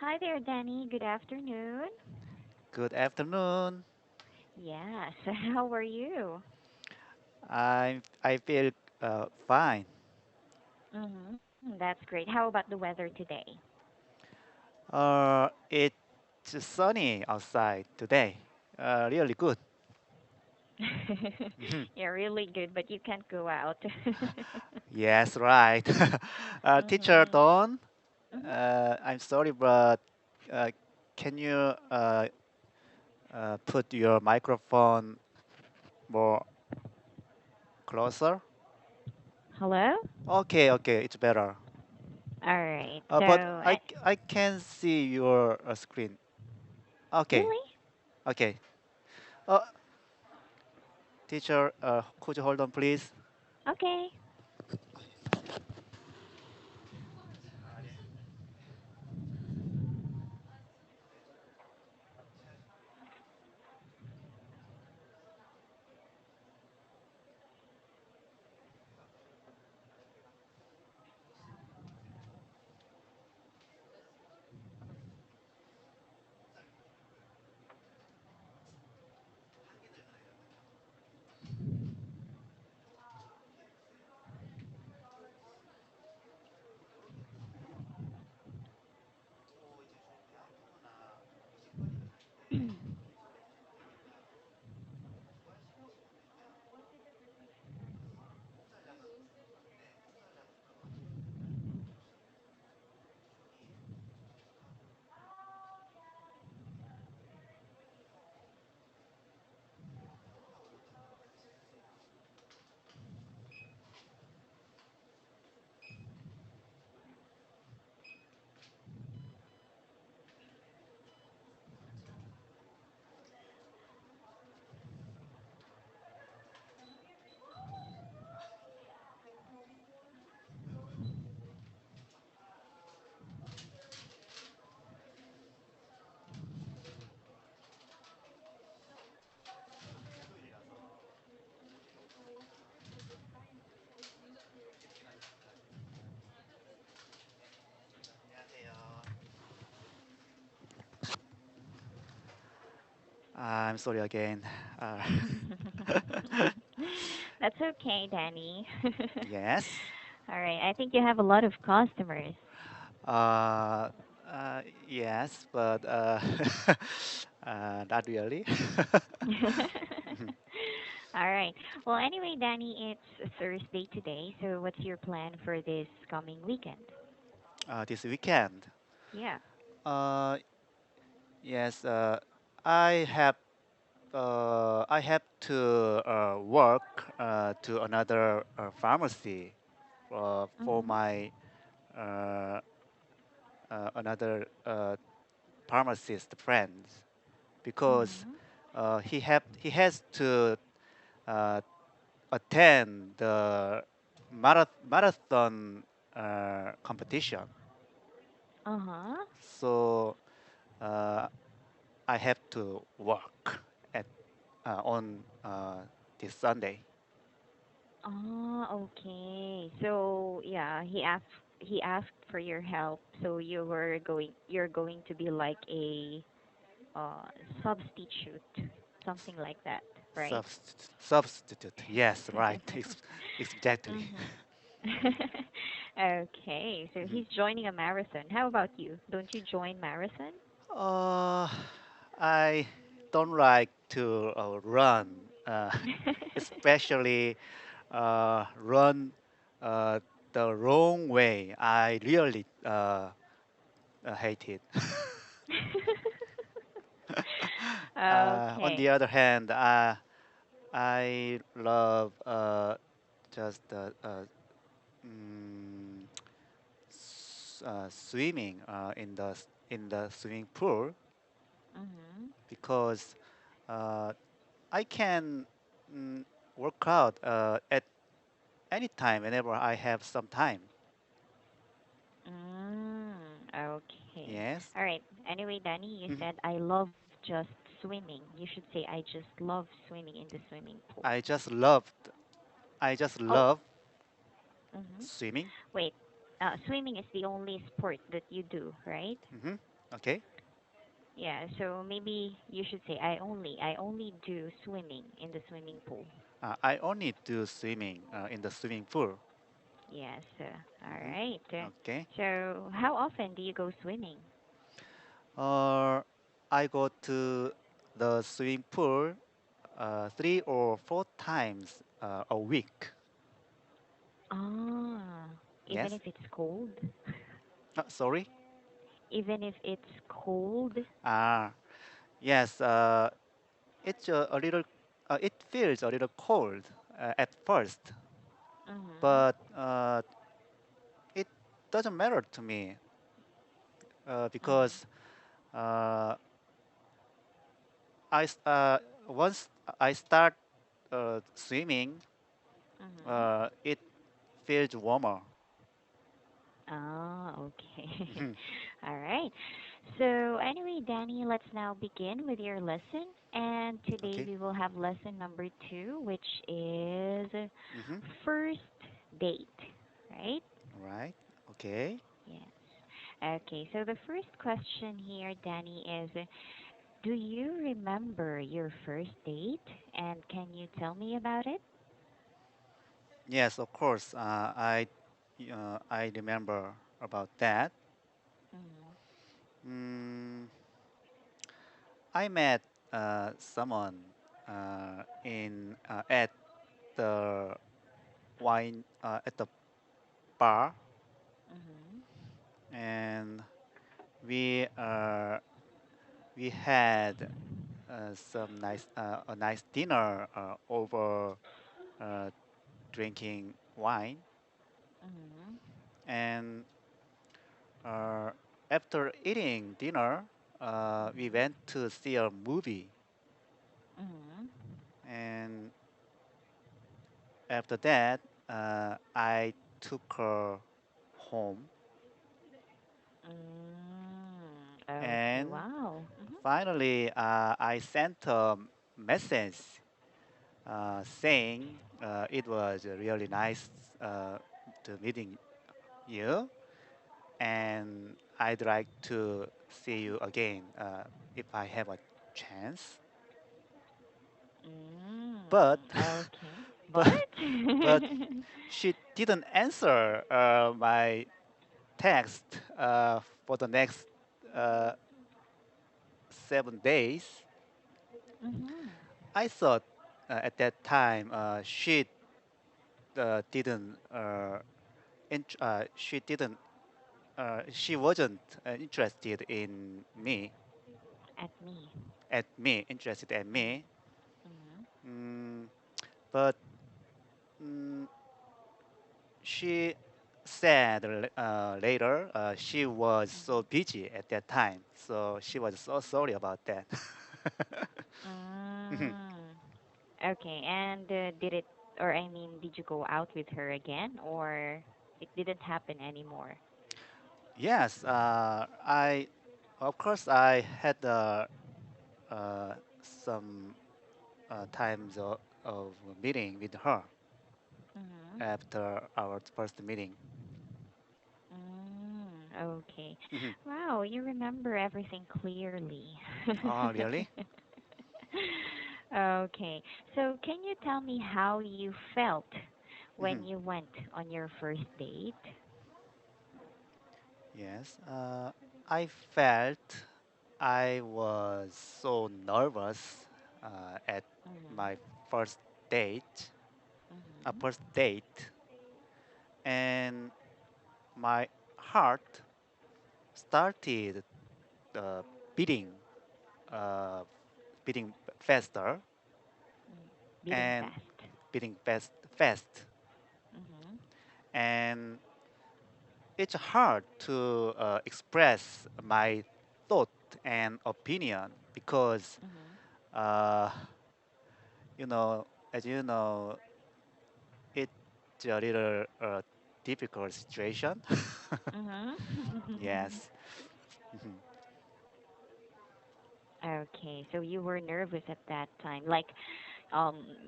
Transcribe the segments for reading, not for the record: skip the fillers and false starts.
Hi there, Danny. Good afternoon. Good afternoon. Yes, how are you? I feel fine. That's great. How about the weather today? It's sunny outside today. Really good. Mhm. Yeah, really good, but you can't go out. Yes, right. Teacher Mhm. Don, Mhm. I'm sorry, but uh, can you put your microphone more closer? Hello? Okay, okay, it's better. All right. But So, I can see your screen. Okay, really? okay. Uh, Teacher, could you hold on, please? Okay. I'm sorry again. Uh, That's okay, Danny. yes. All right. I think you have a lot of customers. Uh, yes, but not really. All right. Well, anyway, Danny, it's Thursday today, so what's your plan for this coming weekend? This weekend. Yeah. Uh, yes. I have. I have to work to another pharmacy for Mhm. my uh, another pharmacist friends because Mhm. he has to uh, attend the marathon competition. Uh-huh. So uh, I have to work at on this Sunday. Ah, okay. So, yeah, he asked for your help, so you're going to be like a uh substitute, something like that, right? Substitute. Yes, right. Exactly. Mhm. Okay, so Mhm. he's joining a marathon. How about you? Don't you join marathon? Uh, I don't like to run, especially run uh, the wrong way. I really hate it. On the Okay. other hand, I love just mm, swimming in the swimming pool Mhm. because uh, I can mm, work out at any time whenever I have some time. Mm, okay. Yes. All right. Anyway, Danny, you Mhm. said I love just swimming. You should say I just love swimming in the swimming pool. I just loved. I just Oh, love mhm. swimming. Wait. Swimming is the only sport that you do, right? Hmm. Okay. Yeah, so maybe you should say I only do swimming in the swimming pool. I only do swimming in the swimming pool. Yes. All Hmm. right. Okay. So how often do you go swimming? Or I go to the swimming pool 3 or 4 times a week. Ah, even Yes. if it's cold? Sorry. Even if it's cold? Ah, yes. It's a little. It feels a little cold at first, Mhm. but it doesn't matter to me Mhm. because uh, once I start swimming, Mhm. it feels warmer. Ah, okay. All right. So, anyway, Danny, let's now begin with your lesson. And today Okay. we will have lesson number 2, which is Mm-hmm. first date, right? Right. Okay. Yes. Okay, so the first question here, Danny, is do you remember your first date? And can you tell me about it? Yes, of course. I remember about that. Mm-hmm. Mm, I met someone in the at the bar, Mm-hmm. and we uh, we had some nice a nice dinner over uh, drinking wine, Mm-hmm. and uh, after eating dinner, we Mm-hmm. went to see a movie, Mm-hmm. and after that, I took her home, Mm, okay, and wow. Mm-hmm. finally, I sent a message saying it was really nice uh, to meeting you, and I'd like to see you again if I have a chance. Mm, But okay. But? but but she didn't answer my text for the next uh, 7 days. Mm-hmm. I thought at that time didn't she didn't she wasn't interested in me interested in me. Mm-hmm. Mm, but mm, she said later she was so Mm-hmm. busy at that time, so she was so sorry about that. Mm. Okay, and I mean, did you go out with her again, or it didn't happen anymore? Yes, I of course I had some times of meeting with her Mm-hmm. after our first meeting. Mm, okay. Mhm. Wow, you remember everything clearly. Oh, really? Okay. So, can you tell me how you felt when Mhm. you went on your first date? Yes, I felt I was so nervous at my Mm-hmm. first date, Mm-hmm. first date, and my heart started uh, beating, uh, beating faster Mm. Beating and fast. beating fast, Mm-hmm. and it's hard to express my thought and opinion because Mm-hmm. uh, you know, as you know, it's a little difficult situation. Mm-hmm. Yes. Mhm. Okay, so you were nervous at that time. Like,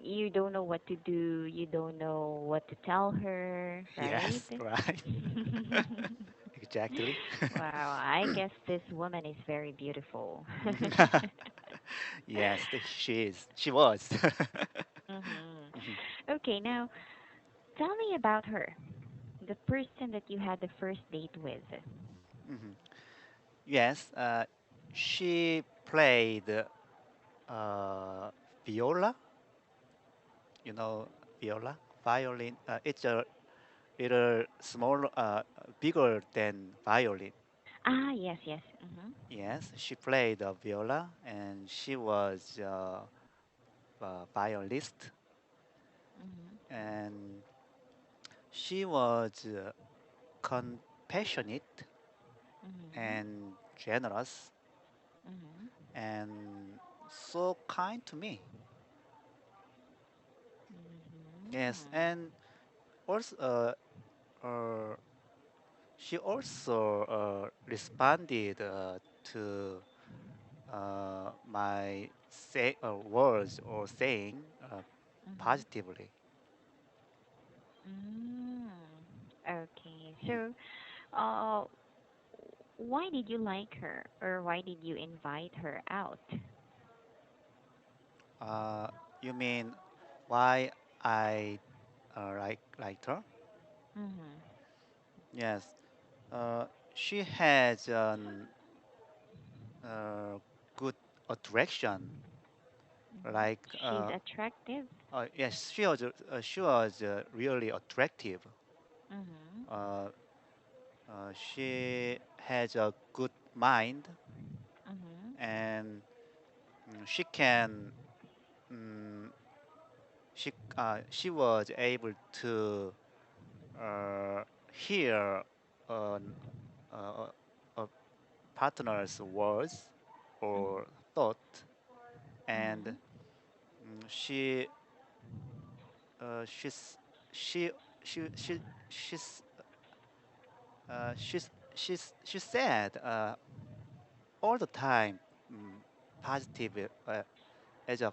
you don't know what to do, you don't know what to tell her, right? Yes, right. exactly. Wow, I guess this woman is very beautiful. Yes, she is. She was. Mhm. Mhm, Okay, now tell me about her, the person that you had the first date with. mhm. Yes, she played viola. You know, viola, violin. It's a little small, bigger than violin. Ah, yes, yes. Mhm. Yes, she played the viola, and she was a violinist, Mhm. and she was compassionate Mhm. and generous Mhm. and so kind to me. Yes, Mhm. and also uh, she also responded to my words or saying Mhm. positively. Mm. Okay. Mm. So, uh, why did you like her, or why did you invite her out? Uh, you mean why I liked her? Mhm. Yes, she has a uh, good attraction. Mhm. Like She's attractive. yes, she was really attractive. Mhm. Uh, she has a good mind, Mhm. and she can mm, she was able to uh, hear an, a partner's words Mhm. or thought, and Mhm. she she's she she she she's she said all the time positive as a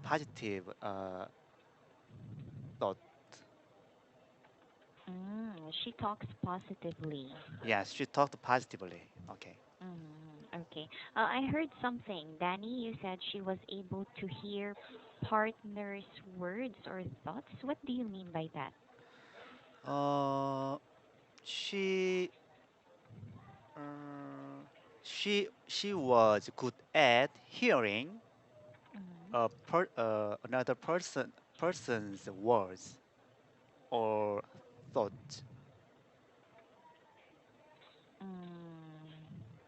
positive thought. She talks positively. Yes, she talked positively. Okay. Okay. I heard something. Danny, you said she was able to hear partner's words or thoughts. What do you mean by that? Uh, she uh, she was good at hearing Mm-hmm. another person's words or thought.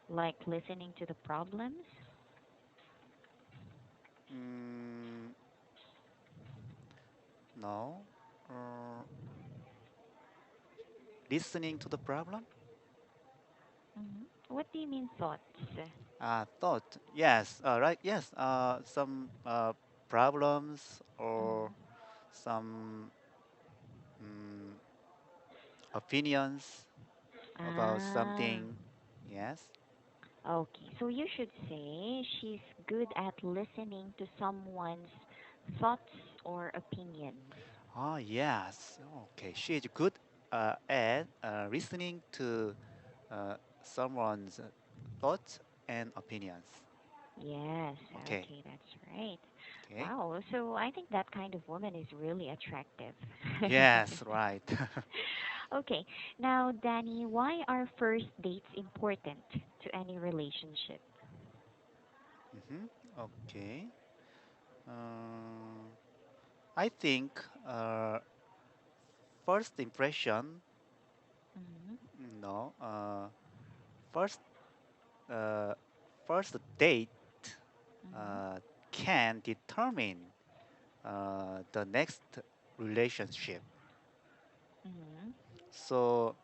Like listening to the problems? Mm, no. Uh, listening to the problem. What do you mean thoughts? Thought. Yes. Right. Yes. Some problems or Mm-hmm. some mm, opinions about Ah, something. Yes. okay. So you should say she's good at listening to someone's thoughts or opinions. Oh, yes. Okay. She is good at listening to uh, someone's thoughts and opinions. Yes, Okay. okay, that's right. Okay. Wow, so I think that kind of woman is really attractive. Yes. Right. Okay, now, Danny, why are first dates important to any relationship? Okay. I think first impression. Mm-hmm. No. First. Uh, first date Mm-hmm. uh, can determine the next relationship. Mm-hmm. So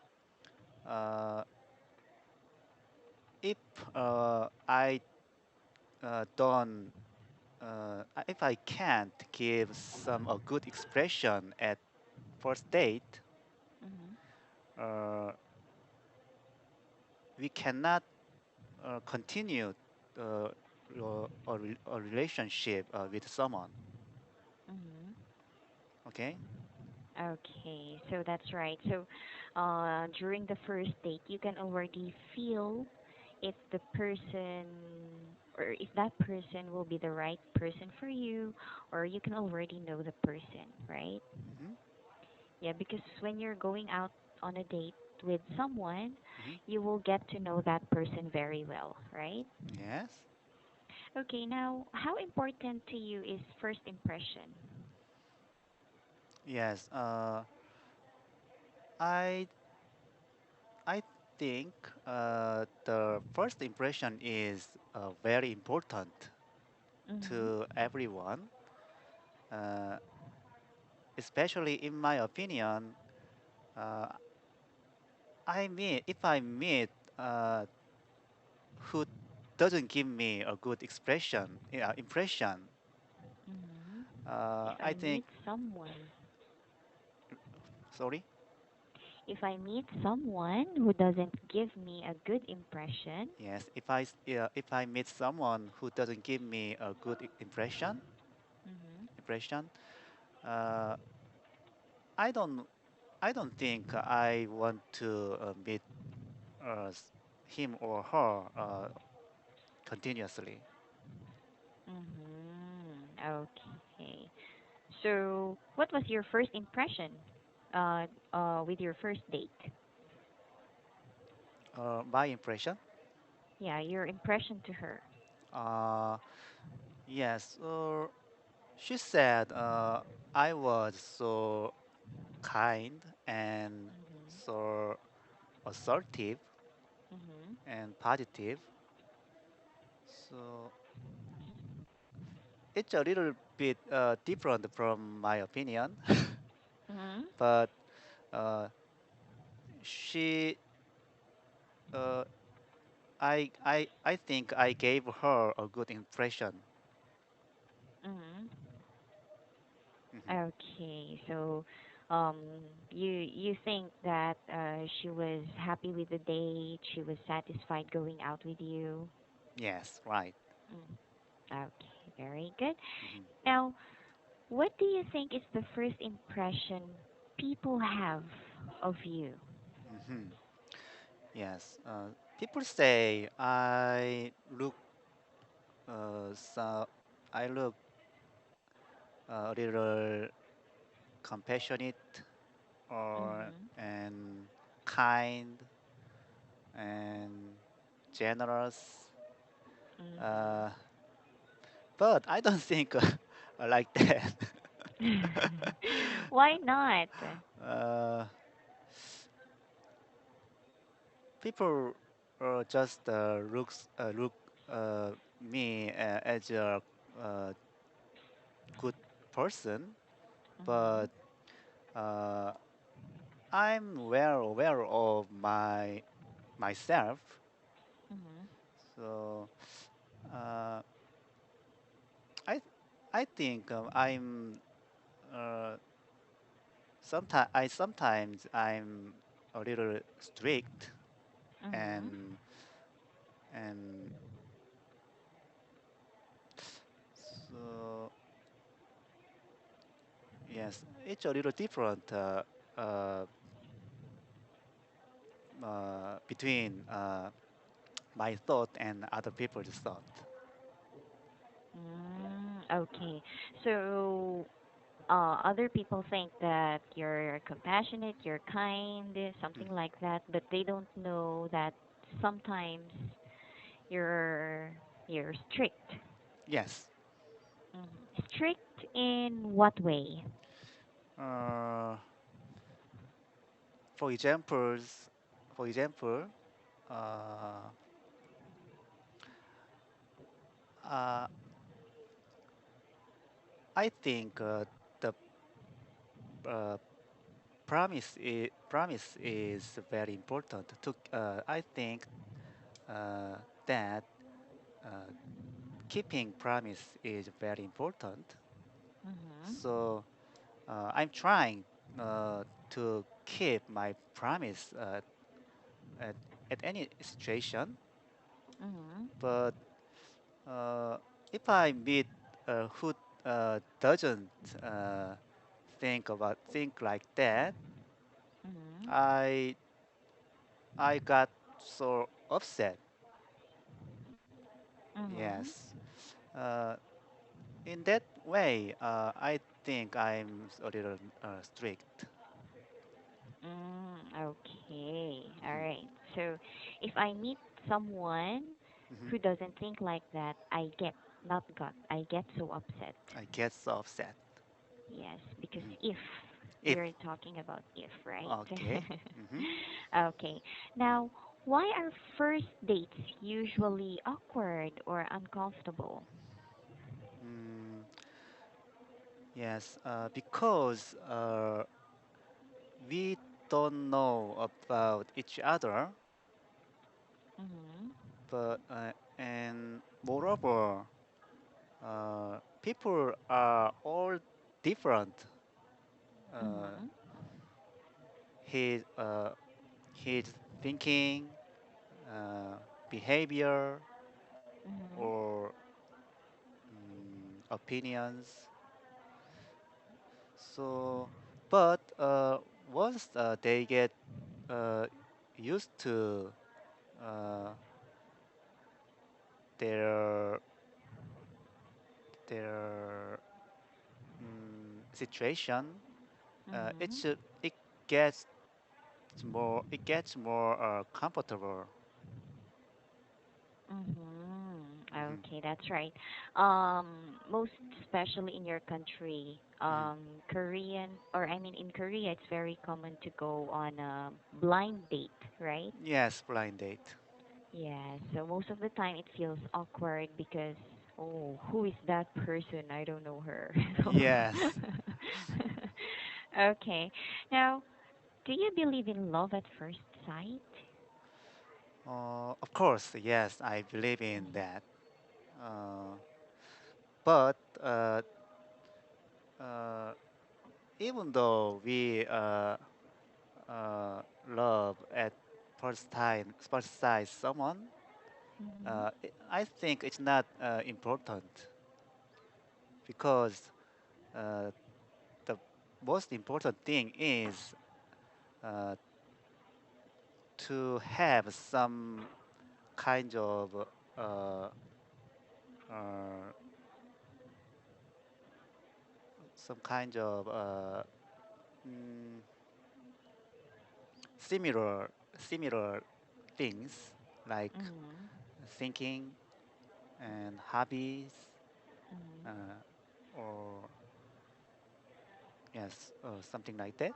uh, if I don't, if I can't give some a good expression at first date, Mm-hmm. uh, we cannot continue a relationship with someone. Mm-hmm. Okay. Okay, so that's right. So, during the first date, you can already feel if the person or if that person will be the right person for you, or you can already know the person, right? Hmm. Yeah, because when you're going out on a date with someone, Hmm. you will get to know that person very well, right? Yes. Okay, now, how important to you is first impression? Yes. I I think the first impression is very important Mm-hmm. to everyone, uh, especially in my opinion. Uh, if I meet uh, who doesn't give me a good impression, Mm-hmm. If I I think, meet someone, sorry, if I meet someone who doesn't give me a good impression, yes, if I meet someone who doesn't give me a good mm-hmm. impression, uh, I don't, I don't think I want to meet him or her continuously. Mm-hmm. Okay. So, what was your first impression with your first date? My impression, Yeah, your impression to her. uh, yes, she said I was so kind and Mm-hmm. so assertive Mm-hmm. and positive. So it's a little bit different from my opinion, Mm-hmm. but uh, she, uh, I think I gave her a good impression. Mm-hmm. Hmm. Okay, so um, you think that she was happy with the date, she was satisfied going out with you. Yes, right. Mm. Okay, very good. Hmm. Now, what do you think is the first impression people have of you? Hmm. Yes. People say so I look a little compassionate or Mm-hmm. and kind and generous. Uh, but I don't think like that. Mm-hmm. Why not? uh, People just look me as a uh, good person, Mm-hmm. but uh, I'm well aware of myself. Mm-hmm. So uh, I I think uh, sometimes I'm a little strict Mm-hmm. and and so yes, it's a little different uh, between my thought and other people's thought. Okay. So, other people think that you're compassionate, you're kind, Mm. something like that, but they don't know that sometimes you're you're strict. Yes. Strict in what way? Uh, for examples, for example, uh, uh, I think the uh, promise is very important. I think uh, that uh, keeping promise is very important. Mm-hmm. So I'm trying to keep my promise at, at any situation. Mm-hmm. But if I meet who doesn't uh, think like that, Mhm. I I got so upset. Mhm. Yes. Uh, in that way, I think I'm a little strict. Okay. All Hmm. right. So, if I meet someone Hmm. who doesn't think like that, I get so upset. I get so upset. Yes, because Hmm. if If we're talking about if, right? okay. Hmm. Okay. Now, why are first dates usually awkward or uncomfortable? Mm, yes, because we don't know about each other, Mhm. but and moreover, people are all different. Uh, Mhm. his his thinking, uh, behavior, Mhm. or opinions. So, but once they get uh, used to uh, their their situation, Mhm. it gets it gets more comfortable. Mm-hmm. Hmm. Okay, that's right. Most especially in your country, Hmm. Korean, or I mean, in Korea, it's very common to go on a blind date, right? Yes, blind date. Yeah, so most of the time it feels awkward because, oh, who is that person? I don't know her. So, Yes. okay. Now, do you believe in love at first sight? Of course, yes, I believe in Mm-hmm. that. Uh, but uh, even though we love at first sight someone, I think it's not important because uh, the most important thing is uh, to have kind of uh, uh, some kind of mm, similar things like Mm-hmm. thinking and hobbies Mm-hmm. uh, or yes something like that.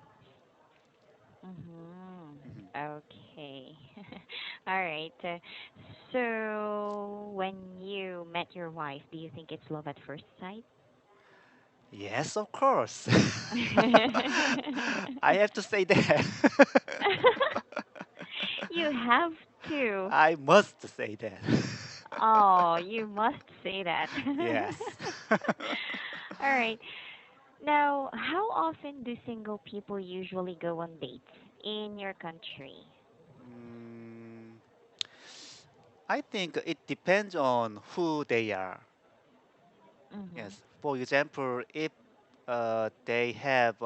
Mm-hmm. Hmm. Okay. All right. So when you met your wife, do you think it's love at first sight? Yes, of course. I have to say that. You have to. I must say that. Oh, you must say that. Yes. All right. Now, how often do single people usually go on dates in your country? Mm, I think it depends on who they are. Mhm. Yes. For example, if they have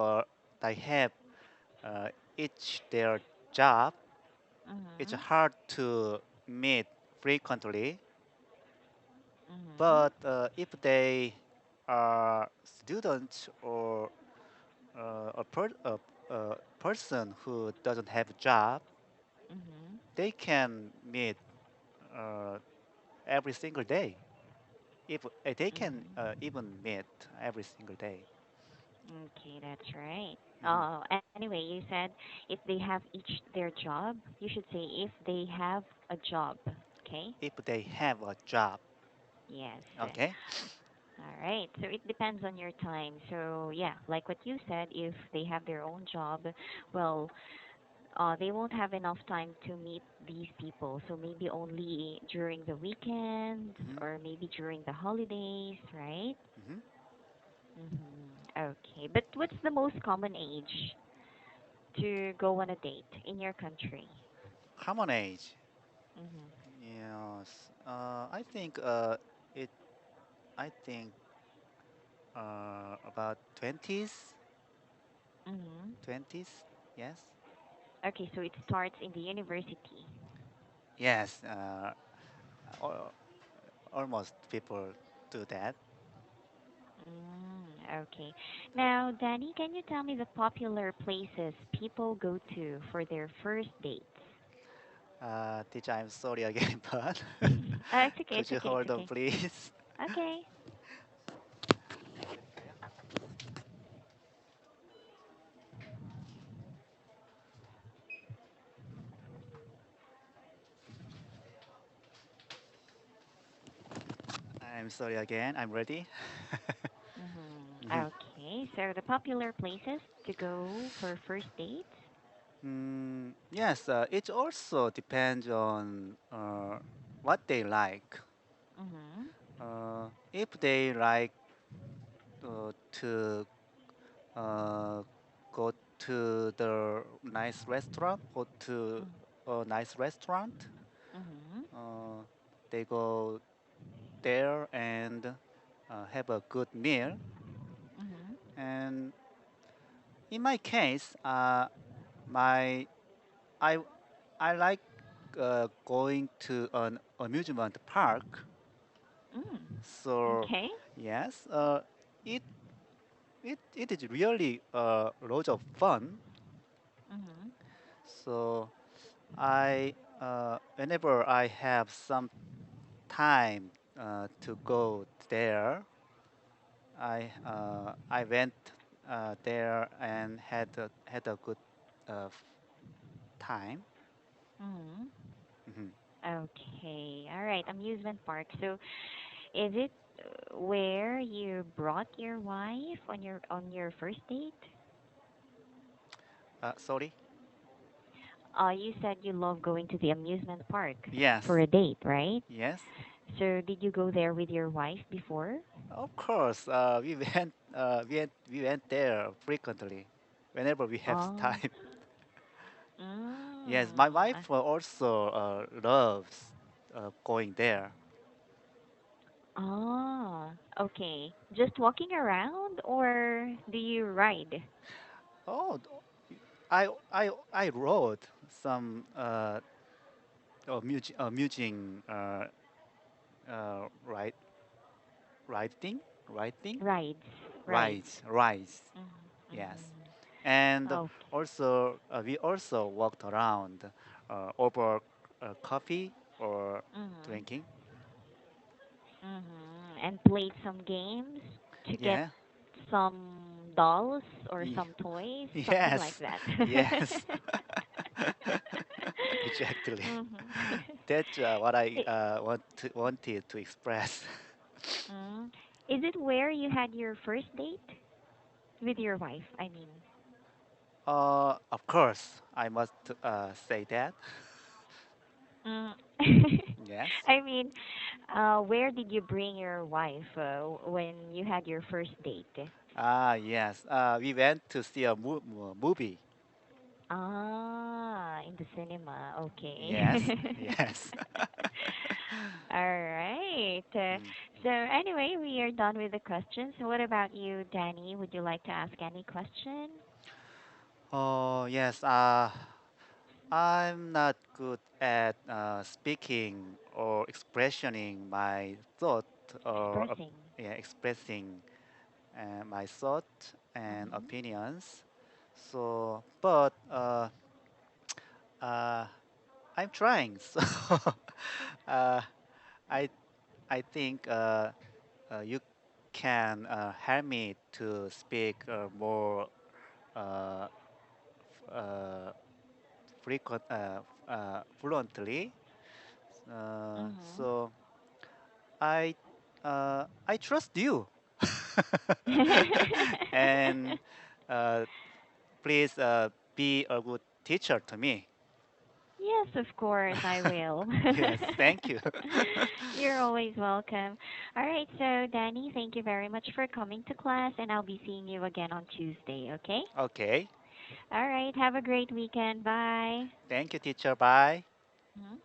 uh, each their job, it's Mhm. hard to meet frequently. Mhm. But if they are students or a person who doesn't have a job, Mhm. they can meet uh, every single day. If they can Mhm. even meet every single day. Okay, that's right. Hmm. Anyway, you said if they have each their job, you should say if they have a job. Okay? If they have a job, Yes. okay. All right. So it depends on your time. So yeah, like what you said, if they have their own job, well, they won't have enough time to meet these people. So maybe only during the weekends Hmm. or maybe during the holidays, right? Hmm. Okay. But what's the most common age to go on a date in your country? Common age. Mhm. Yes. I think it. I think about 20s. Mhm. 20s. Yes. Okay, so it starts in the university. Yes, al- almost people do that. Okay. Now, Danny, can you tell me the popular places people go to for their first dates? Teacher, I'm sorry again, but It's okay, could it's you okay, it's hold on, okay. please? Okay. I'm sorry again. I'm ready. Mhm. Okay, so the popular places to go for first dates? Yes, it also depends on what they like. Mm-hmm. If they like to uh, go to the nice restaurant, go to a nice restaurant, Mm-hmm. uh, they go there and have a good meal. Mm-hmm. And in my case, my I I like going to an amusement park. So Okay. yes, it it is really loads of fun. Mm-hmm. So I whenever I have some time to go there, I went there and had a good time. Mm-hmm. Mhm. Okay. All right. Amusement park. So, is it where you brought your wife on your first date? Sorry. You said you love going to the amusement park for Yes. a date, right? Yes. So, did you go there with your wife before? Of course. We went there frequently, whenever we have Oh. time. Yes, my Mm. wife also loves going there. Oh, okay. Just walking around or do you ride? Oh, I wrote some amusing right writing Rides, rides. rides. Yes, Mm-hmm. and Okay. also we also walked around over coffee or Mm-hmm. drinking. And played some games to get Yeah. some dolls or Ye- some toys, something like Yes. that. Yes. Exactly. Mm-hmm. That's what I wanted to express. Mm. Is it where you had your first date with your wife? I mean. Of course, I must say that. Mm. Yes. I mean, where did you bring your wife when you had your first date? Yes. We went to see a movie. Ah, in the cinema. Yes. Okay. Yes. All right. Mm. So anyway, we are done with the questions. So what about you, Danny? Would you like to ask any question? Oh, yes. I'm not good at speaking or expressing my thought or Expressing. yeah, expressing my thought and Mhm. opinions. So, but uh, I'm trying. So, uh, I I think you can help me to speak more uh, frequent fluently. Mhm. So I trust you, and uh, please be a good teacher to me. Yes, of course, I will. Yes, thank you. You're always welcome. All right, so Danny, thank you very much for coming to class, and I'll be seeing you again on Tuesday, okay? Okay, All right, have a great weekend. Bye. thank you, teacher. Bye. Mhm.